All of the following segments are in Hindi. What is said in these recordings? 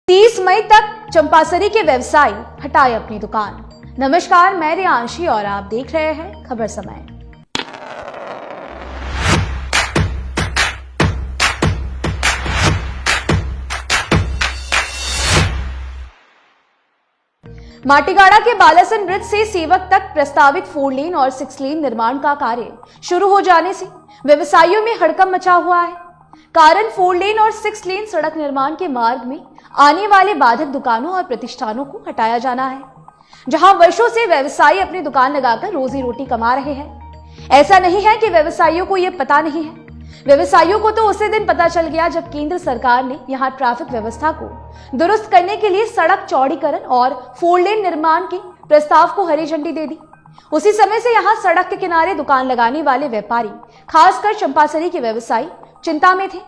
30 मई तक चंपासरी के व्यवसायी हटाए अपनी दुकान। नमस्कार, मैं रियांशी और आप देख रहे हैं खबर समय। माटीगाड़ा के बालासन ब्रिज से सेवक तक प्रस्तावित 4 लेन और 6 लेन निर्माण का कार्य शुरू हो जाने से व्यवसायियों में हड़कंप मचा हुआ है। कारण 4 लेन और 6 लेन सड़क निर्माण के मार्ग में आने वाले बाधक दुकानों और प्रतिष्ठानों को हटाया जाना है, जहां वर्षों से व्यवसायी अपनी दुकान लगाकर रोजी रोटी कमा रहे हैं। ऐसा नहीं है कि व्यवसायियों को यह पता नहीं है। व्यवसायियों को तो उसी दिन पता चल गया जब केंद्र सरकार ने यहां ट्रैफिक व्यवस्था को दुरुस्त करने के लिए सड़क चौड़ीकरण और 4 लेन निर्माण के प्रस्ताव को हरी झंडी दे दी। उसी समय से यहां सड़क के किनारे दुकान लगाने वाले व्यापारी, खासकर चंपासरी के व्यवसायी चिंता में थे।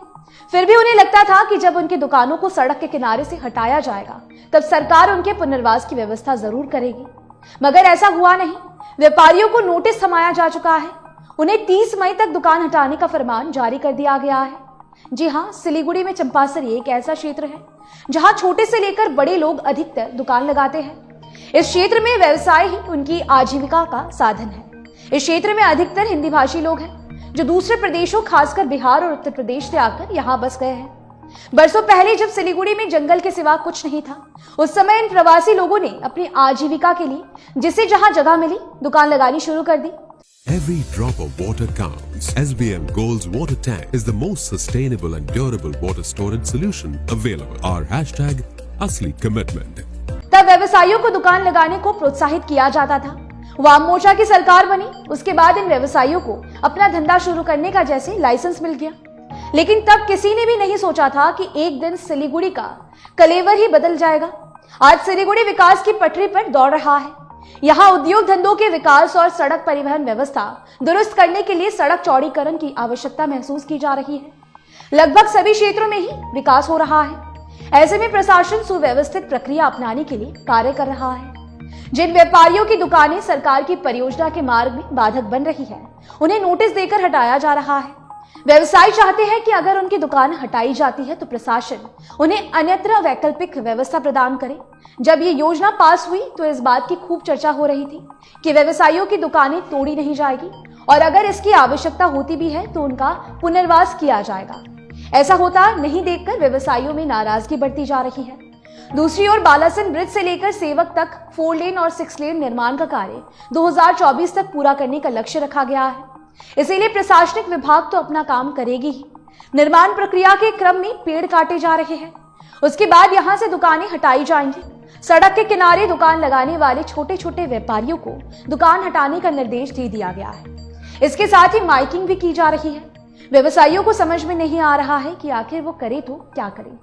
फिर भी उन्हें लगता था कि जब उनकी दुकानों को सड़क के किनारे से हटाया जाएगा तब सरकार उनके पुनर्वास की व्यवस्था जरूर करेगी, मगर ऐसा हुआ नहीं। व्यापारियों को नोटिस थमाया जा चुका है। उन्हें 30 मई तक दुकान हटाने का फरमान जारी कर दिया गया है। जी हां, सिलीगुड़ी में चंपासरी एक ऐसा क्षेत्र है जहां छोटे से लेकर बड़े लोग अधिकतर दुकान लगाते हैं। इस क्षेत्र में व्यवसाय ही उनकी आजीविका का साधन है। इस क्षेत्र में अधिकतर हिंदी भाषी लोग हैं जो दूसरे प्रदेशों, खासकर बिहार और उत्तर प्रदेश से आकर यहाँ बस गए हैं। बरसों पहले जब सिलीगुड़ी में जंगल के सिवा कुछ नहीं था, उस समय इन प्रवासी लोगों ने अपनी आजीविका के लिए जिसे जहां जगह मिली दुकान लगानी शुरू कर दी। Every drop of water counts. SBM Gold's water tank is the most sustainable and durable water storage solution available. Our hashtag असली commitment. तब व्यवसायियों को दुकान लगाने को प्रोत्साहित किया जाता था। वाम मोर्चा की सरकार बनी, उसके बाद इन व्यवसायियों को अपना धंधा शुरू करने का जैसे लाइसेंस मिल गया। लेकिन तब किसी ने भी नहीं सोचा था कि एक दिन सिलीगुड़ी का कलेवर ही बदल जाएगा। आज सिलीगुड़ी विकास की पटरी पर दौड़ रहा है। यहाँ उद्योग धंधों के विकास और सड़क परिवहन व्यवस्था दुरुस्त करने के लिए सड़क चौड़ीकरण की आवश्यकता महसूस की जा रही है। लगभग सभी क्षेत्रों में ही विकास हो रहा है। ऐसे में प्रशासन सुव्यवस्थित प्रक्रिया अपनाने के लिए कार्य कर रहा है। जिन व्यापारियों की दुकानें सरकार की परियोजना के मार्ग में बाधक बन रही है, उन्हें नोटिस देकर हटाया जा रहा है। व्यवसायी चाहते हैं कि अगर उनकी दुकान हटाई जाती है तो प्रशासन उन्हें अन्यत्र वैकल्पिक व्यवस्था प्रदान करे। जब ये योजना पास हुई तो इस बात की खूब चर्चा हो रही थी कि व्यवसायियों की दुकानें तोड़ी नहीं जाएगी और अगर इसकी आवश्यकता होती भी है तो उनका पुनर्वास किया जाएगा। ऐसा होता नहीं देखकर व्यवसायियों में नाराजगी बढ़ती जा रही है। दूसरी ओर बालासन ब्रिज से लेकर सेवक तक 4 लेन और 6 लेन निर्माण का कार्य 2024 तक पूरा करने का लक्ष्य रखा गया है। इसीलिए प्रशासनिक विभाग तो अपना काम करेगी ही। निर्माण प्रक्रिया के क्रम में पेड़ काटे जा रहे हैं, उसके बाद यहां से दुकानें हटाई जाएंगी। सड़क के किनारे दुकान लगाने वाले छोटे छोटे व्यापारियों को दुकान हटाने का निर्देश दे दिया गया है। इसके साथ ही माइकिंग भी की जा रही है। व्यवसायियों को समझ में नहीं आ रहा है कि आखिर वो करे तो क्या करे।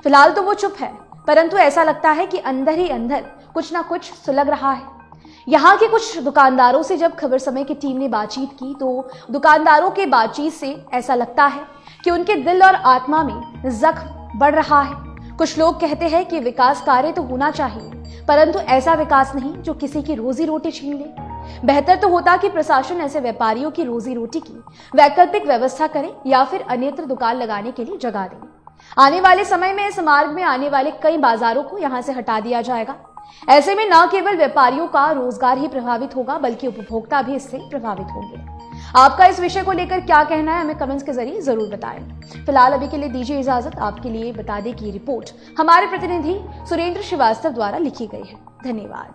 फिलहाल तो वो चुप है, परंतु ऐसा लगता है कि अंदर ही अंदर कुछ ना कुछ सुलग रहा है। यहाँ के कुछ दुकानदारों से जब खबर समय की टीम ने बातचीत की तो दुकानदारों के बातचीत से ऐसा लगता है कि उनके दिल और आत्मा में जख्म बढ़ रहा है। कुछ लोग कहते हैं कि विकास कार्य तो होना चाहिए, परंतु ऐसा विकास नहीं जो किसी की रोजी रोटी छीन ले। बेहतर तो होता कि प्रशासन ऐसे व्यापारियों की रोजी रोटी की वैकल्पिक व्यवस्था करे या फिर अन्यत्र दुकान लगाने के लिए जगह दे। आने वाले समय में इस मार्ग में आने वाले कई बाजारों को यहां से हटा दिया जाएगा। ऐसे में न केवल व्यापारियों का रोजगार ही प्रभावित होगा बल्कि उपभोक्ता भी इससे प्रभावित होंगे। आपका इस विषय को लेकर क्या कहना है, हमें कमेंट्स के जरिए जरूर बताएं। फिलहाल अभी के लिए दीजिए इजाजत। आपके लिए बता दें कि रिपोर्ट हमारे प्रतिनिधि सुरेंद्र श्रीवास्तव द्वारा लिखी गई है। धन्यवाद।